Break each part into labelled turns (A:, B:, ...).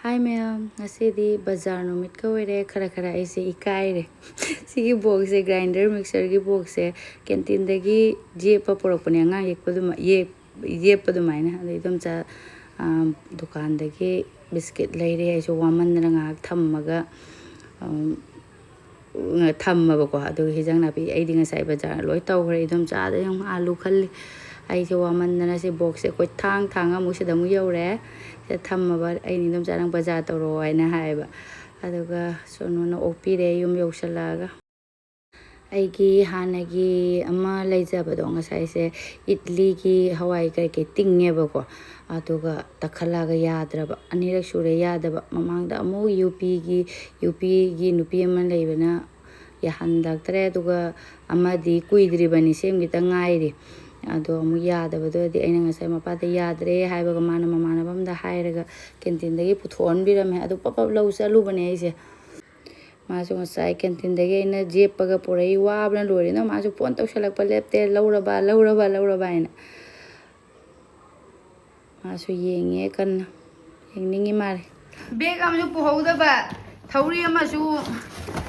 A: Hi ma'am, ngasi di bazar numit ka were khara Eise eikairap. Sigi box se grinder mixer gi box se canteen dagi yekpa porokpani angang yekpa dumaina ado idom cha dukan dagi biscuit leire aisu wamandana ngak thammaga thammaba ko ado hijang napi aidi ngasai bazar loi tawkhre idom cha da yang alu khalli aise wamandana se box se koi thang amu se damu yaure thammaba aini dum charang bazar tawro aina haiba aduga sonona opire yum yoksalaga aigi hanagi ama leijabado ngasai se idli gi hawai kai ke tingeba ko aduga takhalaga yadraba anirak sure yadaba mamangda amu UP gi nupi ama leibana yahandaktre aduga amadi kuidribani semgi ta ngairi ado amu yadabado di aina ngasai mapata yadre haibaga mana mamanabamda hairaga canteen dagi puthonbirame adu papap lau chalubane aise masu ngasai canteen dagi aina jeppaga purai wabna lorina masu phone tawsalakpa lepte lauraba aina masu yenge kan yengningi mare beg amju puhaudaba thawri amasu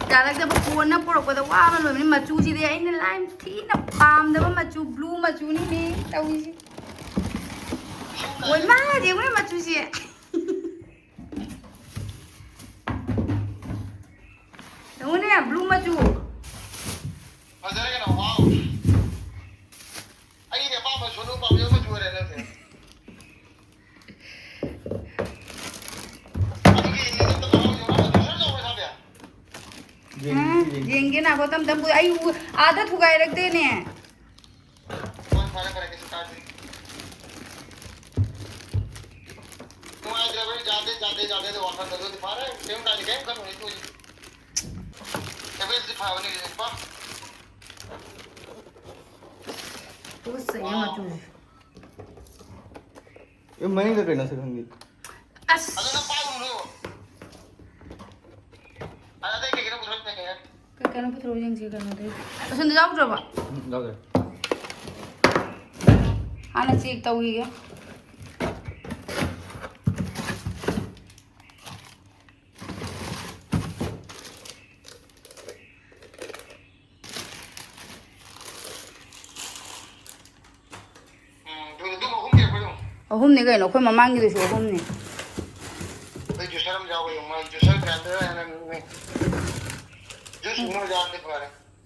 A: Dalag phone na porok pada wabna lorina machu si de aina lime thina pamdaba machu blue machu ni tawisi oi ma de wena machu si Dawne blue machu Ajara na wow Ai ne papa sonu papa yo machu re na Jengge na ko tam ai आधा थुगाई रख देने कौन सारा करेंगे start तुम आज रवि जाते तो वापस कर दो दिखा रहे सेम टाइम गेम कर नहीं तू एवरेज दिखा नहीं है पा तो सही है मत ये मनी का कहना सकेंगे अस अरे ना पागल हो आधा देख के ना कुछ नहीं है Kano puthro jeng si kano de asun da jawdra ba jawdra ana check tawi ga ahum ne gaino khoi mamangi de so ahum ne ai jusaram jawo yo ma jusar grande ana ne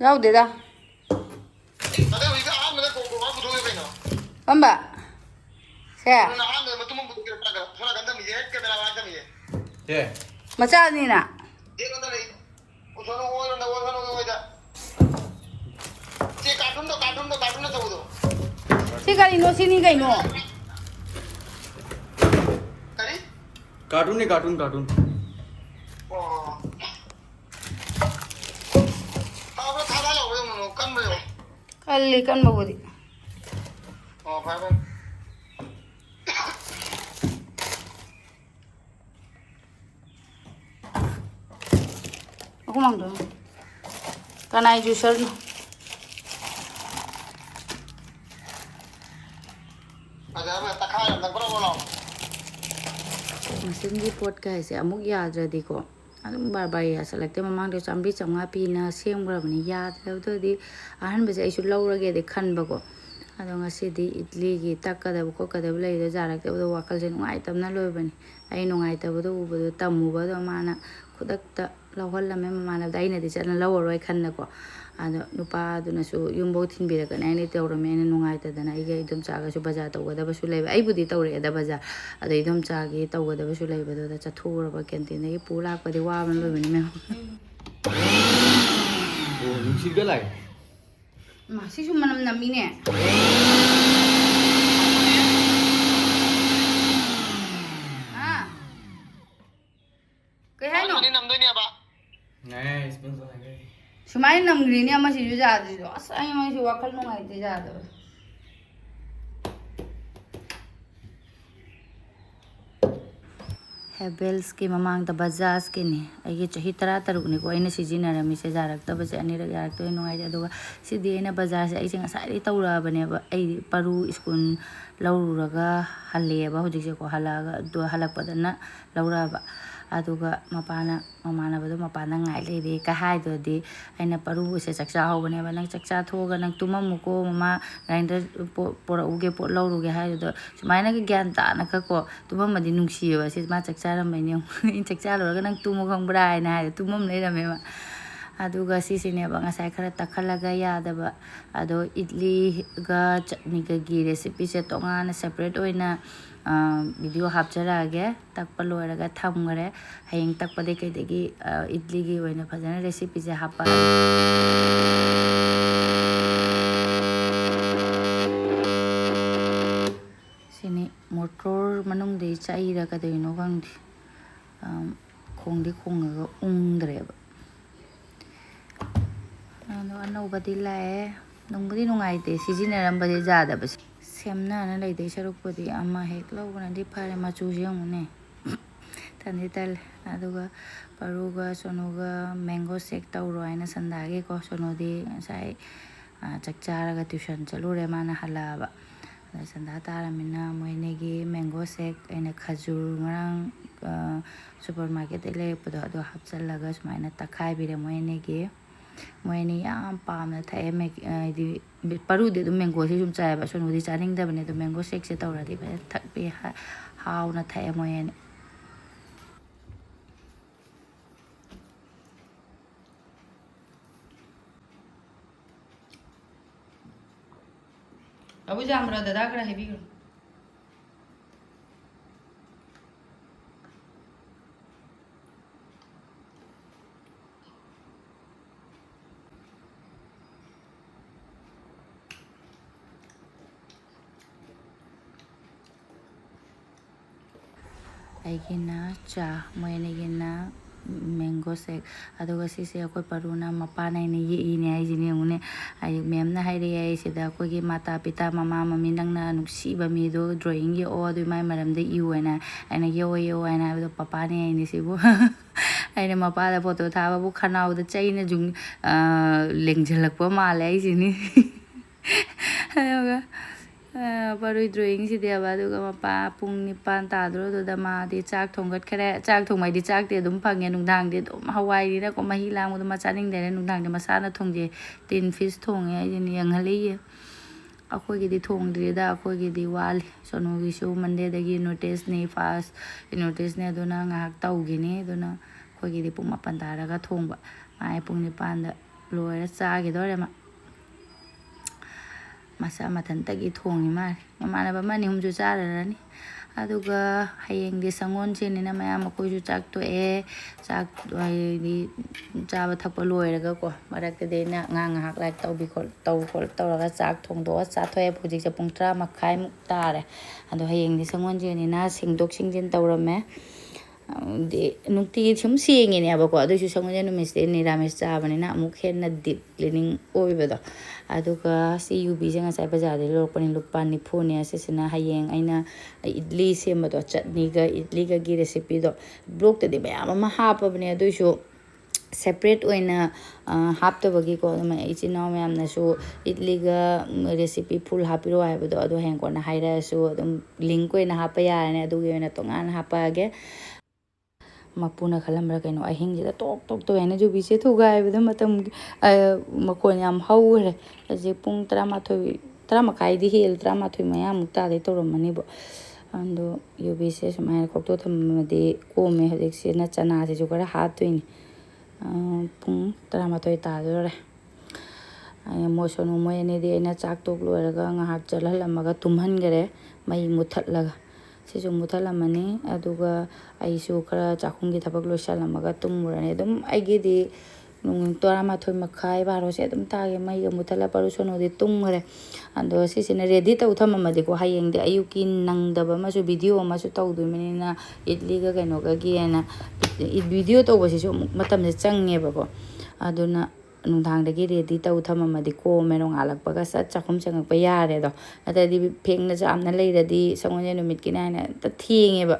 A: Rau de da. Amba. Saya. Macam ni nak. Si kali no sini kali no. Kartun ni kartun. Oh. Kali kan bagudi. Oh, fine. Aku mang dong. Kanai juicer no. Ada apa? Tak kaya, tak perlu bolong. Mesin di pot guys, amuk ya jadi ko. Adum barbai asalakte mamang de chambi chamnga pina semgrabani yadrawdodi ahan bese aisu laurage de khanba ko ado ngasi di idli gi takada ko kada blai de jarakte do wakal je nungai tamna loibani ai nungai tabdo ubo tamuba do mana khudakta lawhallame mamana daina di chana laworoi khanna ko ado nupa duna su yumbo thinbira kana ni tawrame na nungai ta dana iga idum chaga su baza tawgada basu laiba ai budi tawre da baza ado idum chagi tawgada basu laiba do da chathura ba canteen nei pula pa di wa ban loibani me oh nusi ga lai ma si su manam nami ne ha kai hai no ni nam doi ne ba nai sponsor hai Sumai nam green ama si juja adi do asai ma si wakal no ngai te jada ꯍꯦꯕꯦꯜꯁꯀꯤ ꯃꯃꯥꯡꯗ ꯕꯖꯥꯖꯀꯤꯅꯤ ꯑꯩꯒꯤ ꯆꯍꯤ 16ꯅꯤꯀꯣ ꯑꯩꯅ ꯁꯤꯖꯤꯟꯅꯔꯝꯃꯤꯁꯦ ꯌꯥꯔꯛꯇꯕꯁꯦ ꯑꯅꯤꯔꯛ ꯌꯥꯔꯛꯇꯣꯏ ꯅꯨꯡꯉꯥꯏꯇꯦ ꯑꯗꯨꯒ ꯁꯤꯗꯤ ꯑꯩꯅ ꯕꯖꯥꯔꯁꯦ ꯑꯩꯁꯦ ꯉꯁꯥꯏꯗꯒꯤ ꯇꯧꯔꯛꯑꯕꯅꯦꯕ ꯑꯩ ꯄꯔꯨ ꯁ꯭ꯀꯨꯜ ꯂꯧꯔꯨꯔꯒ ꯍꯜꯂꯛꯑꯦꯕ ꯍꯧꯖꯤꯛꯁꯦꯀꯣ ꯍꯜꯂꯛꯑꯒ ꯑꯗꯨ ꯍꯜꯂꯛꯄꯗꯅ ꯂꯧꯔꯛꯑꯕ ꯑꯗꯨꯒ ꯃꯃꯥꯟꯅꯕꯗꯣ ꯃꯄꯥꯟꯗ ꯉꯥꯏ ꯂꯩꯔꯦ ꯀꯍꯥꯏꯗꯨꯗꯤ ꯑꯩꯅ ꯄꯔꯨꯁꯦ ꯆꯥꯛꯆꯥ ꯍꯧꯕꯅꯦꯕ ꯅꯪ ꯆꯥꯛꯆꯥ ꯊꯣꯛꯑꯒ ꯅꯪ ꯇꯨꯝꯃꯝꯃꯨꯀꯣ ꯃꯃꯥ ꯒ꯭ꯔꯥꯏꯟꯗꯔ ꯄꯣꯔꯛꯎꯒꯦ ꯄꯣꯠ ꯂꯧꯔꯨꯒꯦ ꯍꯥꯏꯗꯨꯗ ꯁꯨꯃꯥꯏꯅꯒ ꯒ꯭ꯌꯥꯟ ꯇꯥꯅꯀꯣ ꯇꯨꯝꯃꯝꯃꯗꯤ ꯅꯨꯡꯁꯤꯌꯦꯕ ꯁꯤ ꯃꯥ ꯆꯥꯛꯆꯥꯔꯝꯕꯩꯅꯦ ꯑꯩꯅ ꯆꯥꯛꯆꯥꯔꯨꯔꯒ ꯅꯪ ꯇꯨꯝꯃꯨ ꯈꯪꯕ꯭ꯔꯥ ꯍꯥꯏꯅ ꯍꯥꯏꯔꯦ ꯇꯨꯝꯃꯝ ꯂꯩꯔꯝꯃꯦꯕ ꯑꯗꯨꯒ ꯁꯤꯁꯤꯅꯦꯕ ꯉꯁꯥꯏ ꯈꯔ ꯇꯛꯈꯠꯂꯒ ꯌꯥꯗꯕ ꯑꯗꯣ ꯏꯗꯂꯤꯒ ꯆꯠꯅꯤꯒꯒꯤ ꯔꯦꯁꯤꯄꯤꯁꯦ ꯇꯣꯉꯥꯟꯅ ꯁꯦꯄꯔꯦꯠ ꯑꯣꯏꯅ ꯚꯤꯗꯤꯑꯣ ꯍꯥꯞꯆꯔꯛꯑꯒꯦ ꯇꯛꯄ ꯂꯣꯏꯔꯒ ꯊꯝꯈꯔꯦ ꯍꯌꯦꯡ ꯇꯛꯄꯗꯩ ꯀꯩꯗꯒꯤ ꯏꯗꯂꯤꯒꯤ ꯑꯣꯏꯅ ꯐꯖꯅ ꯔꯦꯁꯤꯄꯤꯁꯦ ꯍꯥꯞꯄꯛꯑꯒꯦ ꯁꯤꯅꯤ ꯃꯣꯇꯣꯔ ꯃꯅꯨꯡꯗꯩ ꯆꯩꯔ ꯀꯩꯗꯧꯅꯣ ꯈꯪꯗꯦ ꯈꯣꯡꯗꯤ ꯈꯣꯡꯉꯒ ꯎꯪꯗ꯭ꯔꯦꯕ ꯑꯗꯣ ꯑꯅꯧꯕꯗꯤ ꯂꯥꯛꯑꯦ ꯅꯨꯡꯕꯨꯗꯤ ꯅꯨꯡꯉꯥꯏꯇꯦ ꯁꯤꯖꯤꯟꯅꯔꯝꯕꯁꯦ ꯌꯥꯗꯕꯁꯦ ꯁꯦꯝꯅꯅ ꯂꯩꯗꯣꯏ ꯁꯔꯨꯛꯄꯨꯗꯤ ꯑꯃ ꯍꯦꯛ ꯂꯧꯕꯅꯗꯤ ꯐꯔꯦ ꯃꯆꯨꯁꯦ ꯌꯦꯡꯉꯨꯅꯦ ꯇꯟꯗꯤ ꯇꯜꯂꯦ ꯑꯗꯨꯒ ꯄꯔꯨꯒ ꯁꯣꯅꯨꯒ ꯃꯦꯡꯒꯣ ꯁꯦꯛ ꯇꯧꯔꯣ ꯍꯥꯏꯅ ꯁꯟꯗꯥꯒꯤꯀꯣ ꯁꯣꯅꯨꯗꯤ ꯉꯁꯥꯏ ꯆꯥꯛ ꯆꯥꯔꯒ ꯇ꯭ꯌꯨꯁꯟ ꯆꯠꯂꯨꯔꯦ ꯃꯥꯅ ꯍꯜꯂꯛꯑꯕ ꯑꯗ ꯁꯟꯗꯥ ꯇꯥꯔꯝꯃꯤꯅ ꯃꯣꯏꯅꯤꯒꯤ ꯃꯦꯡꯒꯣ ꯁꯦꯛ ꯑꯩꯅ ꯈꯖꯨꯔ ꯉꯔꯥꯡ ꯁꯨꯄꯔ ꯃꯥꯔꯀꯦꯠꯇꯩ ꯂꯩꯔꯛꯄꯗꯣ ꯑꯗꯣ ꯍꯥꯞꯆꯤꯜꯂꯒ ꯁꯨꯃꯥꯏꯅ ꯇꯛꯈꯥꯏꯕꯤꯔꯦ ꯃꯣꯏꯅꯤꯒꯤ ꯃꯣꯏꯅꯤ ꯌꯥꯝ ꯄꯥꯝꯅ ꯊꯛꯑꯦ ꯍꯥꯏꯗꯤ ꯄꯔꯨꯗꯤ ꯑꯗꯨꯝ ꯃꯦꯡꯒꯣꯁꯦ ꯁꯨꯝ ꯆꯥꯏꯑꯕ ꯁꯣꯅꯨꯗꯤ ꯆꯥꯅꯤꯡꯗꯕꯅꯦ ꯑꯗꯣ ꯃꯦꯡꯒꯣ ꯁꯦꯛꯁꯦ ꯇꯧꯔꯗꯤ ꯐꯖꯅ ꯊꯛꯄꯤ ꯍꯥꯎꯅ ꯊꯛꯑꯦ ꯃꯣꯏ ꯑꯅꯤ ꯑꯕꯨ ꯖꯥꯝꯕ꯭ꯔꯣ ꯗꯗꯥ ꯈꯔ ꯍꯥꯏꯕꯤꯈ꯭ꯔꯣ ꯑꯩꯒꯤꯅ ꯆꯥ ꯃꯣꯏ ꯑꯅꯤꯒꯤꯅ ꯃꯦꯡꯒꯣ ꯁꯦꯛ ꯑꯗꯨꯒ ꯁꯤꯁꯦ ꯑꯩꯈꯣꯏ ꯄꯔꯨꯅ ꯃꯄꯥꯅ ꯑꯩꯅ ꯌꯦꯛꯏꯅꯦ ꯍꯥꯏꯁꯤꯅꯦ ꯌꯦꯡꯉꯨꯅꯦ ꯍꯥꯏꯗꯤ ꯃꯦꯝꯅ ꯍꯥꯏꯔꯛꯑꯦ ꯁꯤꯗ ꯑꯩꯈꯣꯏꯒꯤ ꯃꯥꯇꯥ ꯄꯤꯇꯥ ꯃꯃꯥ ꯃꯃꯤ ꯅꯪꯅ ꯅꯨꯡꯁꯤꯕ ꯃꯤꯗꯣ ꯗ꯭ꯔꯣꯌꯤꯡ ꯌꯦꯛꯑꯣ ꯑꯗꯨꯒꯤ ꯃꯥꯏ ꯃꯔꯝꯗ ꯏꯌꯨ ꯍꯥꯏꯅ ꯑꯩꯅ ꯌꯦꯛꯑꯣ ꯍꯥꯏꯅ ꯍꯥꯏꯕꯗꯣ ꯄꯄꯥꯅꯦ ꯑꯩꯅꯦ ꯁꯤꯕꯨ ꯑꯩꯅ ꯃꯄꯥꯗ ꯐꯣꯇꯣ ꯊꯥꯕꯕꯨ ꯈꯅꯥꯎꯗ ꯆꯩꯅ ꯂꯦꯡꯁꯤꯜꯂꯛꯄ ꯃꯥꯜꯂꯦ ꯑꯩꯁꯤꯅꯤ ꯑꯗꯨꯒ ꯄꯔꯨꯏ ꯗ꯭ꯔꯣꯌꯤꯡꯁꯤꯗꯦꯕ ꯑꯗꯨꯒ ꯃꯄꯥ ꯄꯨꯡ 9 ꯇꯥꯗ꯭ꯔꯣꯗꯨꯗ ꯃꯥꯗꯤ ꯆꯥꯛ ꯊꯣꯡꯒꯠꯈ꯭ꯔꯦ ꯆꯥꯛ ꯊꯣꯡꯕꯩꯗꯤ ꯆꯥꯛꯇꯤ ꯑꯗꯨꯝ ꯐꯪꯉꯦ ꯅꯨꯡꯗꯥꯡꯗꯤ ꯑꯗꯨꯝ ꯍꯋꯥꯏꯅꯤꯅꯀꯣ ꯃꯍꯤ ꯂꯥꯡꯕꯗꯣ ꯃꯥ ꯆꯥꯅꯤꯡꯗꯦꯅ ꯅꯨꯡꯗꯥꯡꯗꯤ ꯃꯁꯥꯅ ꯊꯣꯡꯖꯩ ꯇꯤꯟ ꯐꯤꯁ ꯊꯣꯡꯉꯦ ꯑꯩꯁꯤꯅ ꯌꯦꯡꯍꯜꯂꯤꯌꯦ ꯑꯩꯈꯣꯏꯒꯤꯗꯤ ꯊꯣꯡꯗ꯭ꯔꯤꯗ ꯑꯩꯈꯣꯏꯒꯤꯗꯤ ꯋꯥꯠꯂꯤ ꯁꯣꯅꯨꯒꯤꯁꯨ ꯃꯟꯗꯦꯗꯒꯤ ꯅꯣꯇꯤꯁꯅꯤ ꯐꯥꯔꯁ ꯅꯣꯇꯤꯁꯅꯤ ꯑꯗꯨꯅ ꯉꯥꯏꯍꯥꯛ ꯇꯧꯈꯤꯅꯤ ꯑꯗꯨꯅ ꯑꯩꯈꯣꯏꯒꯤꯗꯤ ꯄꯨꯡ 9 ꯇꯥꯔꯒ ꯊꯣꯡꯕ ꯃꯥꯏ ꯄꯨꯡ 9ꯗ ꯂꯣꯏꯔ ꯆꯥꯈꯤꯗꯧꯔꯦ ꯃꯁꯥ ꯃꯊꯟꯇꯒꯤ ꯊꯣꯡꯉꯤ ꯃꯥꯜꯂꯦ ꯃꯃꯥꯟꯅꯕ ꯑꯃ ꯑꯅꯤ ꯑꯍꯨꯝꯁꯨ ꯆꯥꯔꯔꯅꯤ ꯑꯗꯨꯒ ꯍꯌꯦꯡꯗꯤ ꯁꯪꯒꯣꯜꯁꯦꯟꯅꯤꯅ ꯃꯌꯥꯝ ꯑꯩꯈꯣꯏꯁꯨ ꯆꯥꯛ ꯇꯣꯛꯑꯦ ꯆꯥꯛ ꯍꯥꯏꯗꯤ ꯆꯥꯕ ꯊꯛꯄ ꯂꯣꯏꯔꯒꯀꯣ ꯃꯔꯛꯇꯗꯤ ꯑꯩꯅ ꯉꯥꯏꯍꯥꯛ ꯂꯥꯏꯛ ꯇꯧꯔꯒ ꯆꯥꯛ ꯊꯣꯡꯗꯣꯛꯑ ꯆꯥꯊꯣꯛꯑꯦ ꯍꯧꯖꯤꯛꯁꯦ ꯄꯨꯡ 10:30 ꯇꯥꯔꯦ ꯑꯗꯣ ꯍꯌꯦꯡꯗꯤ ꯁꯪꯒꯣꯜꯁꯦꯟꯅꯤꯅ ꯁꯦꯡꯗꯣꯛ ꯁꯦꯡꯖꯤꯟ ꯇꯧꯔꯝꯃꯦ ꯅꯨꯡꯇꯤꯒꯤ ꯁꯨꯝ ꯁꯦꯡꯉꯤꯅꯦꯕꯀꯣ ꯑꯗꯨꯏꯁꯨ ꯁꯪꯒꯣꯜꯁꯦꯟ ꯅꯨꯃꯤꯠꯁꯤꯗꯤ ꯅꯤꯔꯥꯃꯤꯁ ꯆꯥꯕꯅꯤ나 ꯑꯃꯨꯛ ꯍꯦꯟꯅ ꯗꯤꯞ ꯀ꯭ꯂꯤꯅꯤꯡ ꯑꯣꯏꯕꯗꯣ ꯑꯗꯨꯒ ꯁꯤ ꯌꯨꯕꯤꯁꯦ ꯉꯁꯥꯏ ꯕꯖꯥꯔꯗꯒꯤ ꯂꯧꯔꯛꯄꯅꯤ ꯂꯨꯄꯥ 90ꯅꯦ ꯑꯁꯤꯁꯤꯅ ꯍꯌꯦꯡ ꯑꯩꯅ ꯏꯗꯂꯤ ꯁꯦꯝꯕꯗꯣ ꯆꯠꯅꯤꯒ ꯏꯗꯂꯤꯒꯒꯤ ꯔꯦꯁꯤꯄꯤꯗꯣ ꯕ꯭ꯂꯣꯛꯇꯗꯤ ꯃꯌꯥꯝ ꯑꯃ ꯍꯥꯞꯄꯕꯅꯦ ꯑꯗꯨꯏꯁꯨ ꯁꯦꯄꯔꯦꯠ ꯑꯣꯏꯅ ꯍꯥꯞꯇꯕꯒꯤꯀꯣ ꯏꯆꯤꯜ ꯏꯅꯥꯎ ꯃꯌꯥꯝꯅꯁꯨ ꯏꯗꯂꯤꯒ ꯔꯦꯁꯤꯄꯤ ꯐꯨꯜ ꯍꯥꯞꯄꯤꯔꯛꯑꯣ ꯍꯥꯏꯕꯗꯣ ꯑꯗꯣ ꯍꯌꯦꯡ ꯀꯣꯟꯅ ꯍꯥꯏꯔꯛꯑꯁꯨ ꯑꯗꯨꯝ ꯂꯤꯡꯛ ꯑꯣꯏꯅ ꯍꯥꯞꯄ ꯌꯥꯔꯅꯤ ꯑꯗꯨꯒꯤ ꯑꯣꯏꯅ ꯇꯣꯉꯥꯟꯅ ꯍꯥꯞꯄꯛꯑꯒꯦ ꯃꯄꯨꯅ ꯈꯜꯂꯝꯕ꯭ꯔꯥ ꯀꯩꯅꯣ ꯑꯍꯤꯡꯁꯤꯗ ꯇꯣꯛ ꯇꯧꯋꯦꯅ ꯌꯨꯕꯤꯁꯦ ꯊꯨꯒꯥꯏꯕꯗ ꯃꯈꯣꯟ ꯌꯥꯝ ꯍꯧꯈ꯭ꯔꯦ ꯍꯧꯖꯤꯛ ꯄꯨꯡ 10:30ꯗꯤ ꯍꯦꯜꯂꯦ 11 ꯃꯌꯥꯃꯨꯛ ꯇꯥꯗꯩ ꯇꯧꯔꯝꯃꯅꯤꯕ ꯑꯗꯣ ꯌꯨꯕꯤꯁꯦ ꯁꯨꯃꯥꯏꯅ ꯈꯣꯛꯇꯣꯛ ꯊꯝꯃꯗꯤ ꯀꯣꯝꯃꯦ ꯍꯧꯖꯤꯛꯁꯤꯅ ꯆꯅꯥꯁꯤꯁꯨ ꯈꯔ ꯍꯥꯞꯇꯣꯏꯅꯤ ꯄꯨꯡ 11 ꯇꯥꯗꯣꯔꯦ ꯁꯣꯅꯨ ꯃꯣꯏ ꯑꯅꯤꯗꯤ ꯑꯩꯅ ꯆꯥꯛ ꯇꯣꯛ ꯂꯣꯏꯔꯒ ꯉꯥꯏꯍꯥꯛ ꯆꯠꯍꯜꯂꯝꯃꯒ ꯇꯨꯝꯍꯟꯈꯔꯦ ꯃꯩ ꯃꯨꯠꯊꯠꯂꯒ ꯁꯤꯁꯨ ꯃꯨꯠꯊꯠꯂꯝꯃꯅꯤ ꯑꯗꯨꯒ ꯑꯩꯁꯨꯈꯔ ꯆꯥꯛꯈꯨꯝꯒꯤ ꯊꯕꯛ ꯂꯣꯏꯁꯜꯂꯝꯃꯒ ꯇꯨꯝꯃꯨꯔꯅꯤ ꯑꯗꯨꯝ ꯑꯩꯒꯤꯗꯤ 11:30 ꯕꯥꯔꯣꯁꯦ ꯑꯗꯨꯝ ꯇꯥꯒꯦ ꯃꯩꯒ ꯃꯨꯠꯊꯠꯂ ꯄꯔꯨ ꯁꯣꯅꯨꯗꯤ ꯇꯨꯝꯈꯔꯦ ꯑꯗꯣ ꯁꯤꯁꯤꯅ ꯔꯦꯗꯤ ꯇꯧ ꯊꯝꯃꯝꯃꯗꯤꯀꯣ ꯍꯌꯦꯡꯗꯤ ꯑꯌꯨꯛꯀꯤ ꯅꯪꯗꯕ ꯑꯃꯁꯨ ꯚꯤꯗꯤꯑꯣ ꯑꯃꯁꯨ ꯇꯧꯗꯣꯏꯕꯅꯤꯅ ꯏꯗꯂꯤꯒ ꯀꯩꯅꯣꯒꯒꯤꯅ ꯚꯤꯗꯤꯑꯣ ꯇꯧꯕꯁꯤꯁꯨ ꯑꯃꯨꯛ ꯃꯇꯝꯁꯦ ꯆꯪꯉꯦꯕꯀꯣ ꯑꯗꯨꯅ ꯅꯨꯡꯗꯥꯡꯗꯒꯤ ꯔꯦꯗꯤ ꯇꯧ ꯊꯝꯃꯝꯃꯗꯤ ꯀꯣꯝꯃꯦ ꯅꯣꯡꯉꯥꯜꯂꯛꯄꯒ ꯆꯥꯛꯈꯨꯝ ꯆꯪꯉꯛꯄ ꯌꯥꯔꯦꯗꯣ ꯅꯠꯇ꯭ꯔꯗꯤ ꯐꯦꯡꯅ ꯆꯥꯝꯅ ꯂꯩꯔꯗꯤ ꯁꯒꯣꯜꯁꯦꯟ ꯅꯨꯃꯤꯠꯀꯤꯅ ꯍꯥꯏꯅ ꯊꯦꯡꯉꯦꯕ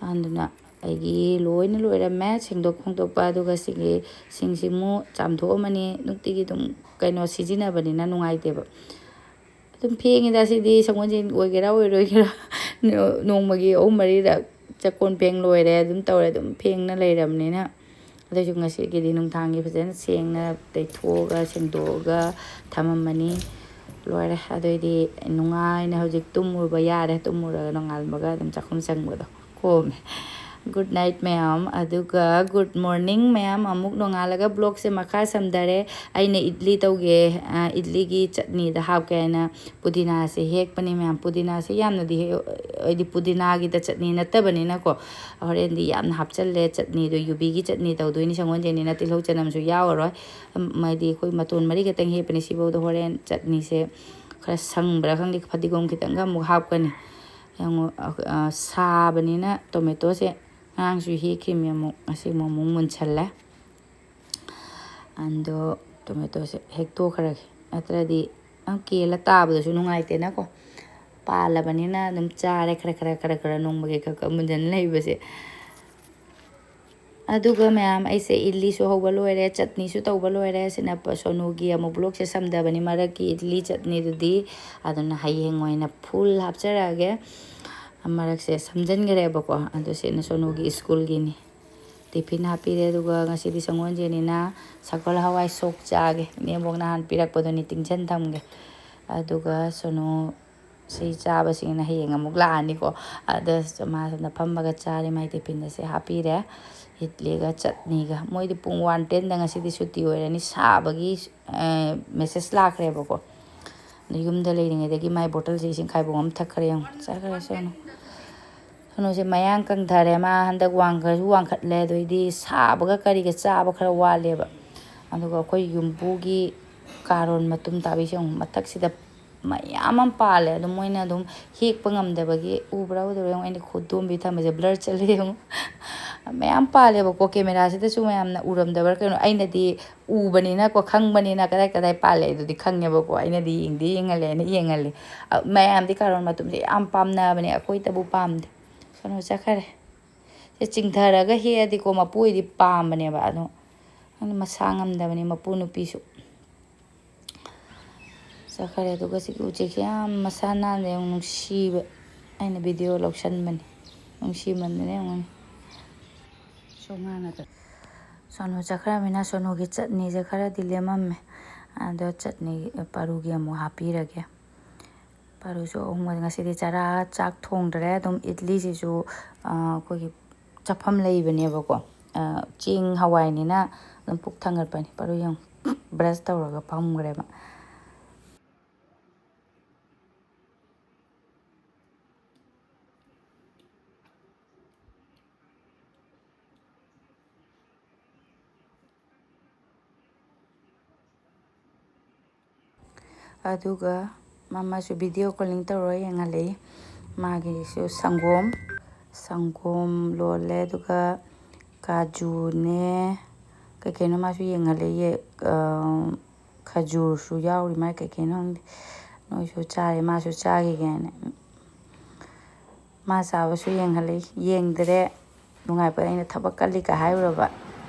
A: ꯑꯗꯨꯅ ꯑꯩꯒꯤ ꯂꯣꯏꯅ ꯂꯣꯏꯔꯝꯃꯦ ꯁꯦꯡꯗꯣꯛ ꯈꯣꯡꯗꯣꯛꯄ ꯑꯗꯨꯒ ꯁꯤꯡꯁꯤꯃꯨꯛ ꯆꯥꯝꯊꯣꯛꯑꯝꯃꯅꯤ ꯅꯨꯡꯇꯤꯒꯤ ꯑꯗꯨꯝ ꯀꯩꯅꯣ ꯁꯤꯖꯤꯟꯅꯕꯅꯤꯅ ꯅꯨꯡꯉꯥꯏꯇꯦꯕ ꯑꯗꯨꯝ ꯐꯦꯡꯉꯤꯗ ꯁꯤꯗꯤ ꯁꯒꯣꯜꯁꯦꯟ ꯑꯣꯏꯒꯦꯔꯥ ꯑꯣꯏꯔꯣꯏꯒꯦꯔꯥ ꯅꯣꯡꯃꯒꯤ 3-4ꯔꯛ ꯆꯥꯛꯀꯣꯟ ꯐꯦꯡ ꯂꯣꯏꯔꯦ ꯑꯗꯨꯝ ꯇꯧꯔꯦ ꯑꯗꯨꯝ ꯐꯦꯡꯅ ꯂꯩꯔꯕꯅꯤꯅ ꯑꯗꯨꯏꯁꯨ ꯉꯁꯤꯒꯤꯗꯤ ꯅꯨꯡꯗꯥꯡꯒꯤ ꯐꯖꯅ ꯁꯦꯡꯅ ꯇꯩꯊꯣꯛꯑꯒ ꯁꯦꯡꯗꯣꯛꯑꯒ ꯊꯝꯃꯝꯃꯅꯤ ꯂꯣꯏꯔꯦ ꯑꯗꯨꯑꯣꯏꯗꯤ ꯅꯨꯡꯉꯥꯏꯅ ꯍꯧꯖꯤꯛ ꯇꯨꯝꯃꯨꯕ ꯌꯥꯔꯦ ꯇꯨꯝꯃꯨꯔꯒ ꯅꯣꯡꯉꯥꯟꯕꯒ ꯑꯗꯨꯝ ꯆꯥꯛꯈꯨꯝ ꯆꯪꯕꯗꯣ ꯀꯣꯝꯃꯦ ꯒꯨꯗ ꯅꯥꯏꯠ ꯃꯌꯥꯝ ꯑꯗꯨꯒ ꯒꯨꯗ ꯃꯣꯔꯅꯤꯡ ꯃꯌꯥꯝ ꯑꯃꯨꯛ ꯅꯣꯡꯉꯥꯜꯂꯒ ꯕ꯭ꯂꯣꯛꯁꯦ ꯃꯈꯥ ꯁꯝꯊꯔꯦ ꯑꯩꯅ ꯏꯗꯂꯤ ꯇꯧꯒꯦ ꯏꯗꯂꯤꯒꯤ ꯆꯠꯅꯤꯗ ꯍꯥꯞꯀꯦ ꯍꯥꯏꯅ ꯄꯨꯗꯤꯅꯥꯁꯦ ꯍꯦꯛꯄꯅꯤ ꯃꯌꯥꯝ ꯄꯨꯗꯤꯅꯥꯁꯦ ꯌꯥꯝꯅꯗꯤ ꯑꯩꯗꯤ ꯄꯨꯗꯤꯅꯥꯒꯤꯗ ꯆꯠꯅꯤ ꯅꯠꯇꯕꯅꯤꯅꯀꯣ ꯍꯣꯔꯦꯟꯗꯤ ꯌꯥꯝꯅ ꯍꯥꯞꯆꯜꯂꯦ ꯆꯠꯅꯤꯗꯣ ꯌꯨꯕꯤꯒꯤ ꯆꯠꯅꯤ ꯇꯧꯗꯣꯏꯅꯤ ꯁꯒꯣꯜꯁꯦꯟꯅꯤꯅ ꯇꯤꯜꯍꯧ ꯆꯅꯝꯁꯨ ꯌꯥꯎꯔꯔꯣꯏ ꯍꯥꯏꯗꯤ ꯑꯩꯈꯣꯏ ꯃꯇꯣꯟ 4 ꯈꯛꯇꯪ ꯍꯦꯛꯄꯅꯤ ꯁꯤꯐꯧꯗ ꯍꯣꯔꯦꯟ ꯆꯠꯅꯤꯁꯦ ꯈꯔ ꯁꯪꯕ꯭ꯔꯥ ꯈꯪꯗꯦ ꯐꯗꯤꯒꯣꯝ ꯈꯤꯇꯪꯒ ꯑꯃꯨꯛ ꯍꯥꯞꯀꯅꯤ ꯁꯥꯕꯅꯤꯅ ꯇꯣꯃꯦꯇꯣꯁꯦ ꯉꯔꯥꯡꯁꯨ ꯍꯦꯛꯈꯤꯃꯤ ꯑꯃꯨꯛ ꯉꯁꯤ ꯑꯃꯨꯛ ꯃꯨꯟꯁꯜꯂꯦ ꯑꯗꯣ ꯇꯣꯃꯦꯇꯣꯁꯦ ꯍꯦꯛꯇꯣꯛꯈ꯭ꯔꯒꯦ ꯅꯠꯇ꯭ꯔꯗꯤ ꯀꯦꯜꯂ ꯇꯥꯕꯗꯁꯨ ꯅꯨꯡꯉꯥꯏꯇꯦꯅꯀꯣ ꯄꯥꯜꯂꯕꯅꯤꯅ ꯑꯗꯨꯝ ꯆꯥꯔꯦ ꯈꯔ ꯅꯣꯡꯃꯒꯤ ꯈꯔ ꯃꯨꯟꯖꯟ ꯂꯩꯕꯁꯦ ꯑꯗꯨꯒ ꯃꯌꯥꯝ ꯑꯩꯁꯦ ꯏꯗꯂꯤꯁꯨ ꯍꯧꯕ ꯂꯣꯏꯔꯦ ꯆꯠꯅꯤꯁꯨ ꯇꯧꯕ ꯂꯣꯏꯔꯦ ꯁꯤꯅ ꯁꯣꯅꯨꯒꯤ ꯑꯃꯨꯛ ꯕ꯭ꯂꯣꯛꯁꯦ ꯁꯝꯗꯕꯅꯤ ꯃꯔꯛꯀꯤ ꯏꯗꯂꯤ ꯆꯠꯅꯤꯗꯨꯗꯤ ꯑꯗꯨꯅ ꯍꯌꯦꯡ ꯑꯣꯏꯅ ꯐꯨꯜ ꯍꯥꯞꯆꯔꯛꯑꯒꯦ ꯃꯔꯛꯁꯦ ꯁꯝꯖꯟꯈ꯭ꯔꯦꯕꯀꯣ ꯑꯗꯨ ꯁꯤꯅ ꯁꯣꯅꯨꯒꯤ ꯁ꯭ꯀꯨꯜꯒꯤꯅꯤ ꯇꯤꯐꯤꯟ ꯍꯥꯞꯄꯤꯔꯦ ꯑꯗꯨꯒ ꯉꯁꯤꯗꯤ ꯁꯒꯣꯜꯁꯦꯟꯅꯤꯅ ꯁꯒꯣꯜ ꯍꯋꯥꯏ ꯁꯣꯛ ꯆꯥꯒꯦ ꯏꯅꯦꯝꯕꯣꯛ ꯅꯍꯥꯟ ꯄꯤꯔꯛꯄꯗꯨꯅꯤ ꯇꯤꯡꯁꯟ ꯊꯝꯒꯦ ꯑꯗꯨꯒ ꯁꯣꯅꯨ ꯁꯤ ꯆꯥꯕꯁꯤꯡꯅ ꯍꯌꯦꯡ ꯑꯃꯨꯛ ꯂꯥꯛꯑꯅꯤꯀꯣ ꯑꯗ ꯃꯥꯁꯤꯅ ꯐꯝꯃꯒ ꯆꯥꯔꯤ ꯃꯥꯏ ꯇꯤꯐꯤꯟꯗꯁꯦ ꯍꯥꯞꯄꯤꯔꯦ ꯏꯗꯂꯤꯒ ꯆꯠꯅꯤꯒ ꯃꯣꯏꯗꯤ ꯄꯨꯡ 1:10ꯗ ꯉꯁꯤꯗꯤ ꯁꯨꯇꯤ ꯑꯣꯏꯔꯅꯤ ꯁꯥꯕꯒꯤ ꯃꯦꯁꯦꯖ ꯂꯥꯛꯈ꯭ꯔꯦꯕꯀꯣ ꯑꯗ ꯌꯨꯝꯗ ꯂꯩꯔꯤꯉꯩꯗꯒꯤ ꯃꯥꯏ ꯕꯣꯇꯜꯁꯦ ꯏꯁꯤꯡ ꯈꯥꯏꯕꯣꯡ ꯑꯃ ꯊꯛꯈ꯭ꯔꯦ ꯌꯦꯡꯉꯣ ꯆꯠꯈ꯭ꯔꯦ ꯁꯣꯅꯨꯁꯦ ꯃꯌꯥꯡ ꯀꯪꯊꯔꯦ ꯃꯥ ꯍꯟꯗꯛ ꯋꯥꯡꯈ꯭ꯔꯁꯨ ꯋꯥꯡꯈꯠꯂꯦ ꯑꯗꯩꯗꯤ ꯁꯥꯕꯒ ꯀꯔꯤꯒ ꯆꯥꯕ ꯈꯔ ꯋꯥꯠꯂꯦꯕ ꯑꯗꯨꯒ ꯑꯩꯈꯣꯏ ꯌꯨꯝꯕꯨꯒꯤ ꯀꯥꯔꯣꯟ ꯃꯇꯨꯝ ꯇꯥꯕꯤꯁꯦ ꯑꯃꯨꯛ ꯃꯊꯛꯁꯤꯗ ꯃꯌꯥꯝ ꯑꯃ ꯄꯥꯜꯂꯦ ꯑꯗꯨꯝ ꯃꯣꯏꯅ ꯑꯗꯨꯝ ꯍꯦꯛꯄ ꯉꯝꯗꯕꯒꯤ ꯎꯕ꯭ꯔꯥ ꯎꯗꯕ꯭ꯔꯥ ꯌꯦꯡꯉꯣ ꯑꯩꯅ ꯈꯨꯗꯣꯝꯕꯤ ꯊꯝꯕꯁꯦ ꯕ꯭ꯂꯔ ꯆꯠꯂꯦ ꯌꯦꯡꯉꯣ ꯃꯌꯥꯝ ꯄꯥꯜꯂꯦꯕꯀꯣ ꯀꯦꯃꯦꯔꯥꯁꯤꯗꯁꯨ ꯃꯌꯥꯝꯅ ꯎꯔꯝꯗꯕ꯭ꯔꯥ ꯀꯩꯅꯣ ꯑꯩꯅꯗꯤ ꯎꯕꯅꯤꯅꯀꯣ ꯈꯪꯕꯅꯤꯅ ꯀꯗꯥꯏ ꯄꯥꯜꯂꯦ ꯑꯗꯨꯗꯤ ꯈꯪꯉꯦꯕꯀꯣ ꯑꯩꯅꯗꯤ ꯌꯦꯡꯍꯜꯂꯦꯅ ꯌꯦꯡꯍꯜꯂꯦ ꯃꯌꯥꯝꯗꯤ ꯀꯥꯔꯣꯟ ꯃꯇꯨꯝꯁꯦ ꯌꯥꯝ ꯄꯥꯝꯅꯕꯅꯦ ꯑꯩꯈꯣꯏꯇꯕꯨ ꯄꯥꯝꯗꯦ ꯀꯩꯅꯣ ꯆꯠꯈꯔꯦ ꯁꯤ ꯆꯤꯡꯊꯔꯒ ꯍꯦꯛꯑꯗꯤꯀꯣ ꯃꯄꯨ ꯍꯣꯏꯗꯤ ꯄꯥꯝꯕꯅꯦꯕ ꯑꯗꯣ ꯃꯁꯥ ꯉꯝꯗꯕꯅꯤ ꯃꯄꯨ ꯅꯨꯄꯤꯁꯨ ꯆꯠꯈꯔꯦ ꯑꯗꯨꯒ ꯁꯤꯒꯤ ꯎꯆꯦꯛꯁꯦ ꯌꯥꯝ ꯃꯁꯥ ꯅꯥꯟꯅ ꯌꯥꯝ ꯅꯨꯡꯁꯤꯕ ꯑꯩꯅ ꯚꯤꯗꯤꯑꯣ ꯂꯧꯁꯟꯕꯅꯤ ꯅꯨꯡꯁꯤꯃꯟꯗꯅ ꯌꯦꯡꯉꯣꯅꯤ ꯁꯣꯅꯨ ꯆꯠꯈ꯭ꯔꯕꯅꯤꯅ ꯁꯣꯅꯨꯒꯤ ꯆꯠꯅꯤꯁꯦ ꯈꯔꯗꯤ ꯂꯦꯝꯃꯝꯃꯦ ꯑꯗꯣ ꯆꯠꯅꯤ ꯄꯥꯔꯨꯒꯤ ꯑꯃꯨꯛ ꯍꯥꯞꯄꯤꯔꯒꯦ ꯄꯥꯔꯨꯁꯨ ꯑꯍꯨꯝ ꯉꯁꯤꯗꯤ ꯆꯥꯛ ꯊꯣꯡꯗ꯭ꯔꯦ ꯑꯗꯨꯝ ꯏꯗꯂꯤꯁꯤꯁꯨ ꯑꯩꯈꯣꯏꯒꯤ ꯆꯥꯐꯝ ꯂꯩꯕꯅꯦꯕꯀꯣ ꯆꯦꯡ ꯍꯋꯥꯏꯅꯤꯅ ꯑꯗꯨꯝ ꯄꯨꯛ ꯊꯪꯒꯠꯄꯅꯤ ꯄꯥꯔꯨ ꯌꯦꯡꯉꯨ ꯕ꯭ꯔꯁ ꯇꯧꯔꯒ ꯐꯝꯈ꯭ꯔꯦꯕ ꯑꯗꯨꯒ ꯃꯥꯁꯨ ꯚꯤꯗꯤꯑꯣ ꯀꯣꯂꯤꯡ ꯇꯧꯔ ꯌꯦꯡꯍꯜꯂꯛꯏ ꯃꯥꯒꯤꯁꯨ ꯁꯪꯒꯣꯝ ꯂꯣꯜꯂꯦ ꯑꯗꯨꯒ ꯀꯥꯖꯨꯅꯦ ꯀꯩꯀꯩꯅꯣ ꯃꯥꯁꯨ ꯌꯦꯡꯍꯜꯂꯛꯏ ꯈꯖꯨꯔꯁꯨ ꯌꯥꯎꯔꯤ ꯃꯥꯏ ꯀꯩꯀꯩꯅꯣ ꯈꯪꯗꯦ ꯅꯣꯏꯁꯨ ꯆꯥꯔꯦ ꯃꯥꯁꯨ ꯆꯥꯈꯤꯒꯦꯅ ꯃꯥ ꯆꯥꯕꯁꯨ ꯌꯦꯡꯍꯜꯂꯛꯏ ꯌꯦꯡꯗ꯭ꯔꯦ ꯅꯨꯡꯉꯥꯏꯕ ꯑꯩꯅ ꯊꯕꯛ ꯀꯜꯂꯤꯒ ꯍꯥꯏꯔꯨꯔꯕ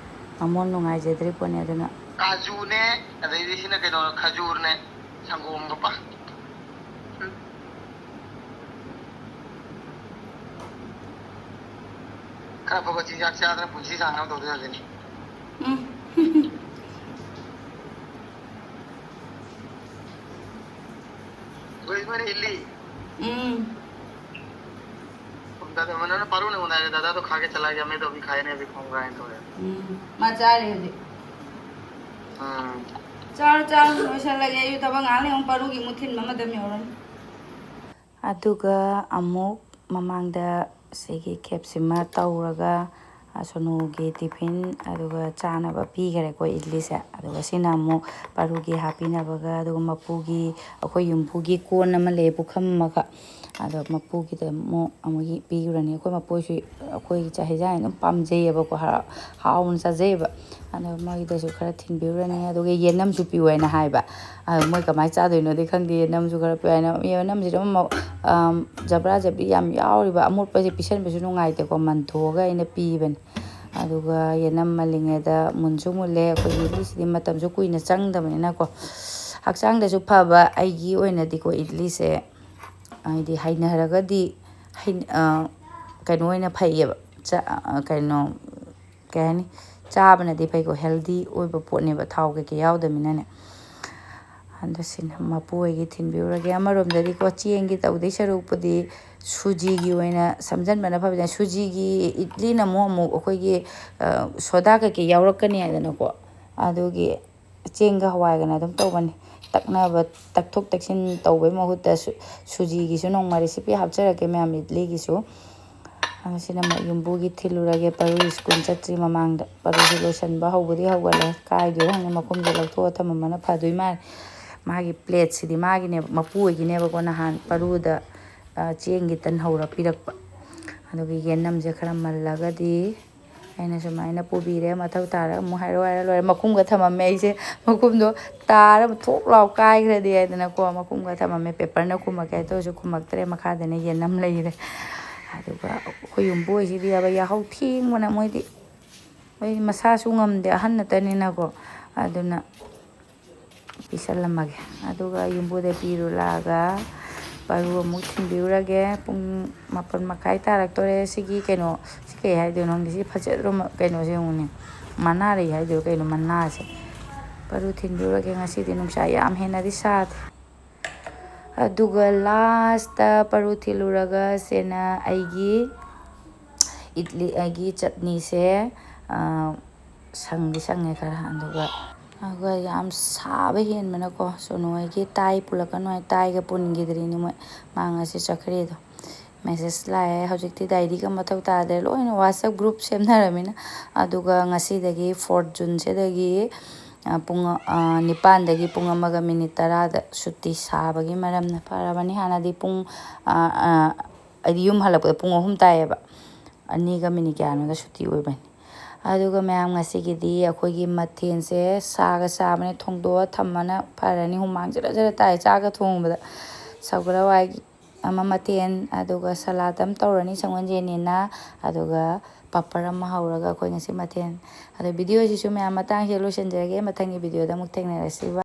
A: ꯃꯃꯣꯟ ꯅꯨꯡꯉꯥꯏꯖꯗ꯭ꯔꯤ ꯄꯣꯠꯅꯤ ꯑꯗꯨꯅ ꯀꯥꯖꯨꯅꯦ ꯑꯗꯩꯗꯤ ꯁꯤꯅ ꯀꯩꯅꯣ ꯈꯖꯨꯔꯅꯦ ꯁꯪꯒꯣꯝꯒ ꯄꯥ ꯈꯔ ꯐꯕ ꯆꯤꯟꯖꯥꯛ ꯆꯥꯗꯅ ꯄꯨꯟꯁꯤ ꯁꯥꯡꯅꯕ ꯇꯧꯗ ꯌꯥꯗꯦꯅꯤ ಇಲ್ಲಿ दादा मैंने ना पारू ने बनाया दादा तो खा के चला गया मैं तो अभी खाए नहीं अभी खाऊंगा तो मैं जा रही हूँ चार लोइसल्लगे अयु तब ngang लें पारू की मुथिन ममदम यौरन अदुगा अमुक ममांगदा सेगी खेपसिमा तौरगा सोनूगी टिफिन अदुगा चानाबा पीगरेको इडलीसे अदुगा सिना अमुक पारूगी हापिनाबगा अदुगा मपुगी अखोय युम्पुगी कोन अमा ले पुखम मका अदो मपुगीदा अमुगी पीगुरनी अखोय मपोयसु अखोय चाहेजाय पामजेयबको हाउन चाजेयब ꯑꯗꯣ ꯃꯣꯏꯗꯁꯨ ꯈꯔ ꯊꯤꯟꯕꯤꯔꯨꯔꯅꯤ ꯑꯗꯨꯒ ꯌꯦꯟꯅꯝꯁꯨ ꯄꯤꯌꯨ ꯍꯥꯏꯅ ꯍꯥꯏꯕ ꯃꯣꯏ ꯀꯃꯥꯏꯅ ꯆꯥꯗꯣꯏꯅꯣꯗꯤ ꯈꯪꯗꯦ ꯌꯦꯟꯅꯝꯁꯨ ꯈꯔ ꯄꯤꯌꯨ ꯍꯥꯏꯅ ꯌꯦꯟꯅꯝꯁꯤꯗ ꯖꯕ꯭ꯔꯥ ꯖꯕ꯭ꯔꯤ ꯌꯥꯝ ꯌꯥꯎꯔꯤꯕ ꯑꯃꯣꯠꯄꯁꯦ ꯄꯤꯁꯟꯕꯁꯨ ꯅꯨꯡꯉꯥꯏꯇꯦꯀꯣ ꯃꯟꯊꯣꯛꯑꯒ ꯑꯩꯅ ꯄꯤꯕꯅꯤ ꯑꯗꯨꯒ ꯌꯦꯟꯅꯝ ꯃꯜꯂꯤꯉꯩꯗ ꯃꯨꯟꯁꯨ ꯃꯨꯜꯂꯦ ꯑꯩꯈꯣꯏꯒꯤ ꯏꯗꯂꯤꯁꯤꯗꯤ ꯃꯇꯝꯁꯨ ꯀꯨꯏꯅ ꯆꯪꯗꯕꯅꯤꯅꯀꯣ ꯍꯛꯆꯥꯡꯗꯁꯨ ꯐꯕ ꯑꯩꯒꯤ ꯑꯣꯏꯅꯗꯤꯀꯣ ꯏꯗꯂꯤꯁꯦ ꯍꯥꯏꯗꯤ ꯍꯩꯅꯔꯒꯗꯤ ꯀꯩꯅꯣ ꯑꯣꯏꯅ ꯐꯩꯌꯦꯕ ꯀꯩꯅꯣ ꯀꯩ ꯍꯥꯏꯅꯤ ꯆꯥꯕꯅꯗꯤ ꯐꯩꯀꯣ ꯍꯦꯜꯗꯤ ꯑꯣꯏꯕ ꯄꯣꯠꯅꯦꯕ ꯊꯥꯎ ꯀꯩꯀꯩ ꯌꯥꯎꯗꯕꯅꯤꯅꯅꯦ ꯑꯗꯣ ꯁꯤꯅ ꯃꯄꯨ ꯍꯣꯏꯒꯤ ꯊꯤꯟꯕꯤꯔꯨꯔꯒꯦ ꯑꯃꯔꯣꯝꯗꯗꯤꯀꯣ ꯆꯦꯡꯒꯤ ꯇꯧꯗꯣꯏ ꯁꯔꯨꯛꯄꯨꯗꯤ ꯁꯨꯖꯤꯒꯤ ꯑꯣꯏꯅ ꯁꯝꯖꯟꯕꯅ ꯐꯕꯅꯦ ꯁꯨꯖꯤꯒꯤ ꯏꯗꯂꯤꯅ ꯑꯃꯨꯛ ꯑꯩꯈꯣꯏꯒꯤ ꯁꯣꯗꯥ ꯀꯩꯀꯩ ꯌꯥꯎꯔꯛꯀꯅꯤ ꯍꯥꯏꯗꯅꯀꯣ ꯑꯗꯨꯒꯤ ꯆꯦꯡꯒ ꯍꯋꯥꯏꯒꯅ ꯑꯗꯨꯝ ꯇꯧꯕꯅꯤ ꯇꯛꯅꯕ ꯇꯛꯊꯣꯛ ꯇꯛꯁꯤꯟ ꯇꯧꯕꯩ ꯃꯍꯨꯠꯇ ꯁꯨꯖꯤꯒꯤꯁꯨ ꯅꯣꯡꯃ ꯔꯦꯁꯤꯄꯤ ꯍꯥꯞꯆꯔꯛꯀꯦ ꯃꯌꯥꯝ ꯏꯗꯂꯤꯒꯤꯁꯨ ꯑꯗꯣ ꯁꯤꯅ ꯌꯨꯝꯕꯨꯒꯤ ꯊꯤꯜꯂꯨꯔꯒꯦ ꯄꯔꯨ ꯁ꯭ꯀꯨꯜ ꯆꯠꯇ꯭ꯔꯤ ꯃꯃꯥꯡꯗ ꯄꯔꯨꯁꯤ ꯂꯣꯏꯁꯤꯟꯕ ꯍꯧꯕꯗꯤ ꯍꯧꯒꯠꯂꯦ ꯀꯥꯏꯗꯣꯏꯔ ꯈꯪꯗꯦ ꯃꯈꯨꯝꯁꯦ ꯂꯧꯊꯣꯛꯑ ꯊꯝꯃꯝꯕꯅ ꯐꯗꯣꯏ ꯃꯥꯜꯂꯦ ꯃꯥꯒꯤ ꯄ꯭ꯂꯦꯠꯁꯤꯗꯤ ꯃꯥꯒꯤꯅꯦꯕ ꯃꯄꯨ ꯑꯣꯏꯒꯤꯅꯦꯕꯀꯣ ꯅꯍꯥꯟ ꯄꯔꯨꯗ ꯆꯦꯡꯒꯤ ꯇꯟ ꯍꯧꯔ ꯄꯤꯔꯛꯄ ꯑꯗꯨꯒ ꯌꯦꯟꯅꯝꯁꯦ ꯈꯔ ꯃꯜꯂꯒꯗꯤ ꯑꯩꯅ ꯁꯨꯃꯥꯏꯅ ꯄꯨꯕꯤꯔꯦ ꯃꯊꯧ ꯇꯥꯔꯒ ꯑꯃꯨꯛ ꯍꯥꯏꯔꯣ ꯍꯥꯏꯔ ꯂꯣꯏꯔꯦ ꯃꯈꯨꯝꯒ ꯊꯝꯃꯝꯃꯦ ꯑꯩꯁꯦ ꯃꯈꯨꯝꯗꯣ ꯇꯥꯔ ꯊꯣꯛ ꯂꯥꯎ ꯀꯥꯏꯈ꯭ꯔꯗꯤ ꯍꯥꯏꯗꯅꯀꯣ ꯃꯈꯨꯝꯒ ꯊꯝꯃꯝꯃꯦ ꯄꯦꯄꯔꯅ ꯈꯨꯝꯃꯛꯀꯦ ꯍꯥꯏ ꯇꯧꯔꯁꯨ ꯈꯨꯝꯃꯛꯇ꯭ꯔꯦ ꯃꯈꯥꯗꯅ ꯌꯦꯟꯅꯝ ꯂꯩꯔꯦ ꯑꯗꯨꯒ ꯑꯩꯈꯣꯏ ꯌꯨꯝꯕꯨꯁꯤꯗꯤ ꯌꯥꯍꯧ ꯊꯦꯡꯕꯅ ꯃꯣꯏꯗꯤ ꯃꯁꯥꯁꯨ ꯉꯝꯗꯦ ꯑꯍꯟ ꯅꯠꯇꯅꯤꯅꯀꯣ ꯑꯗꯨꯅ ꯄꯤꯁꯜꯂꯝꯃꯒꯦ ꯑꯗꯨꯒ ꯌꯨꯝꯕꯨꯗ ꯄꯤꯔꯨ ꯂꯥꯛꯑꯒ ꯄꯔꯨ ꯑꯃꯨꯛ ꯊꯤꯟꯕꯤꯔꯨꯔꯒꯦ ꯄꯨꯡ 7:30 ꯇꯥꯔꯛꯇꯣꯔꯦ ꯁꯤꯒꯤ ꯀꯩꯅꯣ ꯁꯤ ꯀꯩ ꯍꯥꯏꯗꯣꯏꯅꯣ ꯈꯪꯗꯦ ꯁꯤ ꯐꯖꯗ꯭ꯔꯣ ꯀꯩꯅꯣꯁꯦ ꯌꯦꯡꯉꯨꯅꯦ ꯃꯅꯥꯔꯩ ꯍꯥꯏꯗꯣꯏꯔꯣ ꯀꯩꯅꯣ ꯃꯅꯥꯁꯦ ꯄꯔꯨ ꯊꯤꯟꯕꯤꯔꯨꯔꯒꯦ ꯉꯁꯤꯗꯤ ꯅꯨꯡꯁꯥ ꯌꯥꯝ ꯍꯦꯟꯅꯗꯤ ꯁꯥꯗꯦ ꯑꯗꯨꯒ ꯂꯥꯁꯇ ꯄꯔꯨ ꯊꯤꯜꯂꯨꯔꯒ ꯁꯤꯅ ꯑꯩꯒꯤ ꯆꯠꯅꯤꯁꯦ ꯁꯪꯗꯤ ꯁꯪꯉꯦ ꯈꯔ ꯑꯗꯨꯒ ꯌꯥꯝ ꯁꯥꯕ ꯍꯦꯟꯕꯅꯀꯣ ꯁꯣꯅꯣꯍꯣꯏꯒꯤ ꯇꯥꯏ ꯄꯨꯜꯂꯛꯀꯅꯨ ꯍꯥꯏ ꯇꯥꯏꯒ ꯄꯨꯟꯈꯤꯗ꯭ꯔꯤꯅꯤ ꯃꯣꯏ ꯃꯥ ꯉꯁꯤ ꯆꯠꯈ꯭ꯔꯦꯗꯣ ꯃꯦꯁꯦꯖ ꯂꯥꯛꯑꯦ ꯍꯧꯖꯤꯛꯇꯤ ꯗꯥꯏꯔꯤꯒ ꯃꯊꯧ ꯇꯥꯗ꯭ꯔꯦ ꯂꯣꯏꯅ ꯋꯥꯆꯞ ꯒ꯭ꯔꯨꯞ ꯁꯦꯝꯅꯔꯕꯃꯤꯅ ꯑꯗꯨꯒ ꯉꯁꯤꯗꯒꯤ 4 ꯖꯨꯟꯁꯤꯗꯒꯤ ꯄꯨꯡ 9 ꯄꯨꯡ 1:10 ꯁꯨꯇꯤ ꯁꯥꯕꯒꯤ ꯃꯔꯝꯅ ꯐꯔꯕꯅꯤ ꯍꯥꯟꯅꯗꯤ ꯄꯨꯡ ꯑꯩꯗꯤ ꯌꯨꯝ ꯍꯜꯂꯛꯄꯗ ꯄꯨꯡ 3 ꯇꯥꯏꯌꯦꯕ 2:00 ꯁꯨꯇꯤ ꯑꯣꯏꯕꯅꯤ ꯑꯗꯨꯒ ꯃꯌꯥꯝ ꯉꯁꯤꯒꯤꯗꯤ ꯑꯩꯈꯣꯏꯒꯤ ꯃꯊꯦꯜꯁꯦ ꯁꯥꯕꯅꯦ ꯊꯣꯡꯗꯣꯛꯑ ꯊꯝꯃꯅ ꯐꯔꯅꯤ ꯍꯨꯃꯥꯡ ꯖꯔ ꯖꯔ ꯇꯥꯏ ꯆꯥꯒ ꯊꯣꯡꯕꯗ ꯁꯧꯒ꯭ꯔꯤ ꯍꯋꯥꯏ ꯑꯃ ꯃꯊꯦꯜ ꯑꯗꯨꯒ ꯁꯂꯥꯠ ꯑꯃ ꯇꯧꯔꯅꯤ ꯁꯒꯣꯜꯁꯦꯟꯅꯤꯅ ꯑꯗꯨꯒ ꯄꯥꯄꯔ ꯑꯃ ꯍꯧꯔꯒ ꯑꯩꯈꯣꯏ ꯉꯁꯤ ꯃꯊꯦꯜ ꯑꯗꯣ ꯚꯤꯗꯤꯑꯣꯁꯤꯁꯨ ꯃꯌꯥꯝ ꯃꯇꯥꯡꯁꯦ ꯂꯣꯏꯁꯤꯟꯖꯔꯒꯦ ꯃꯊꯪꯒꯤ ꯚꯤꯗꯤꯑꯣꯗ ꯑꯃꯨꯛ ꯊꯦꯡꯅꯔꯁꯤ